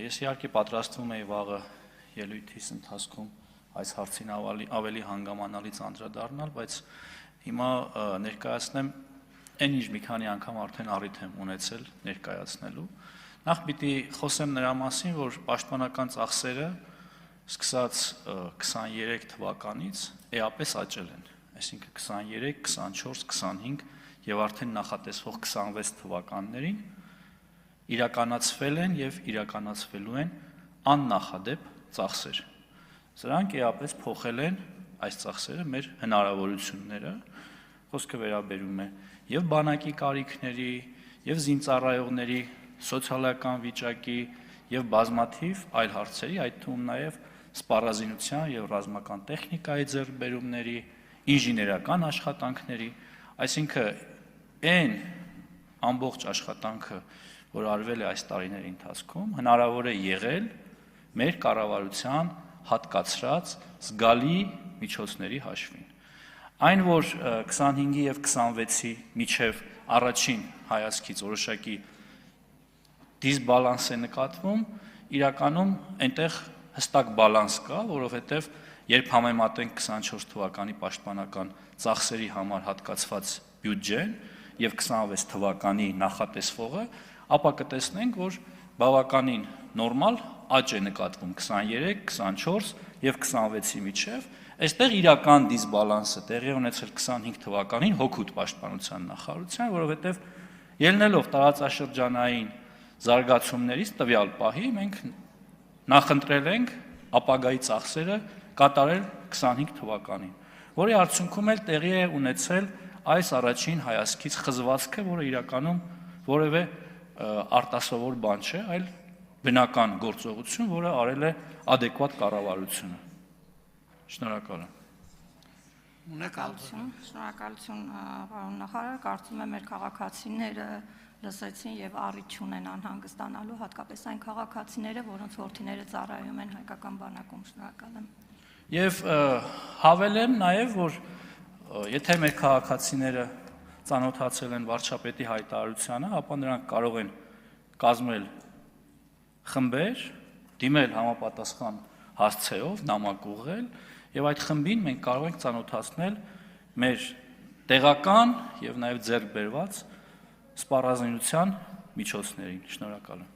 Ես իհարկե պատրաստվում էի վաղը ելույթիս ընթացքում այս հարցին ավելի հանգամանալից անդրադառնալ, բայց հիմա ներկայացնեմ այն ինչ մի քանի անգամ արդեն առիթ եմ ունեցել ներկայացնելու։ Նախ պիտի խոսեմ նրա մասին, որ պաշտպանական ծախսերը սկսած 23 թվականից էապես աճել են, այսինքն 23, 24, 25 եւ արդեն նախատեսվող 26 թվականներին իրականացվել են եւ իրականացվելու են աննախադեպ ծախսեր։ Սրանք էապես փոխել են այս ծախսերը մեր հնարավորությունները, խոսքը վերաբերում է եւ բանակի կարիքների, եւ զինծառայողների սոցիալական վիճակի եւ բազմաթիվ այլ հարցերի, այդ թվում նաեւ սպառազինության եւ ռազմական տեխնիկայի ձեռքբերումների, ինժեներական աշխատանքների, այսինքն այն ամբողջ աշխատանքը, որ արվել է այս տարիների ընթացքում, հնարավոր է եղել մեր կառավարության հատկացրած զգալի միջոցների հաշվին։ Այն, որ 25-ի եւ 26-ի միջև առաջին հայացքից որոշակի դիսբալանս է նկատվում, իրականում այնտեղ հստակ բալանս կա, որովհետեւ երբ համեմատենք 24 թվականի պաշտպանական ծախսերի համար հատկացված բյուջեն եւ 26 թվականի նախատեսվողը, ապա կտեսնենք, որ բավականին նորմալ աճ է նկատվում 23, 24 եւ 26-ի միջև, այստեղ իրական դիսբալանսը տեղի ունեցել 25 թվականին հօգուտ պաշտպանության նախարարության, որովհետեւ ելնելով տարածաշրջանային զարգացումներից տվյալ պահի մենք նախընտրել ենք ապագայի ծախսերը կատարել 25 թվականին, որի արդյունքում էլ տեղի է ունեցել այս առաջին հայացքից խզվածքը, որը իրականում որևէ արտասովոր բան չէ, այլ բնական գործողություն, որը արել է ադեկվատ կառավարությունը։ Շնորհակալ եմ։ Շնորհակալություն, պարոն նախարար, կարծում եմ մեր քաղաքացիները լսեցին եւ առիթ ունեն անհանգստանալու, հատկապես այն քաղաքացիները, որոնց որդիները ծառայում են հայկական բանակում։ Շնորհակալ եմ։ Եվ հավելեմ նաեւ, որ եթե մեր քաղաքացիները ծանոթացել են վարչապետի հայտարարությանը, ապա նրանք կարող են կազմել խմբեր, դիմել համապատասխան հասցեով, նամակ ուղղել, եւ այդ խմբին մենք կարող ենք ծանոթացնել մեր տեղական եւ նաեւ ձեռք բերված սպառազինության միջոցներին։ Շնորհակալ եմ։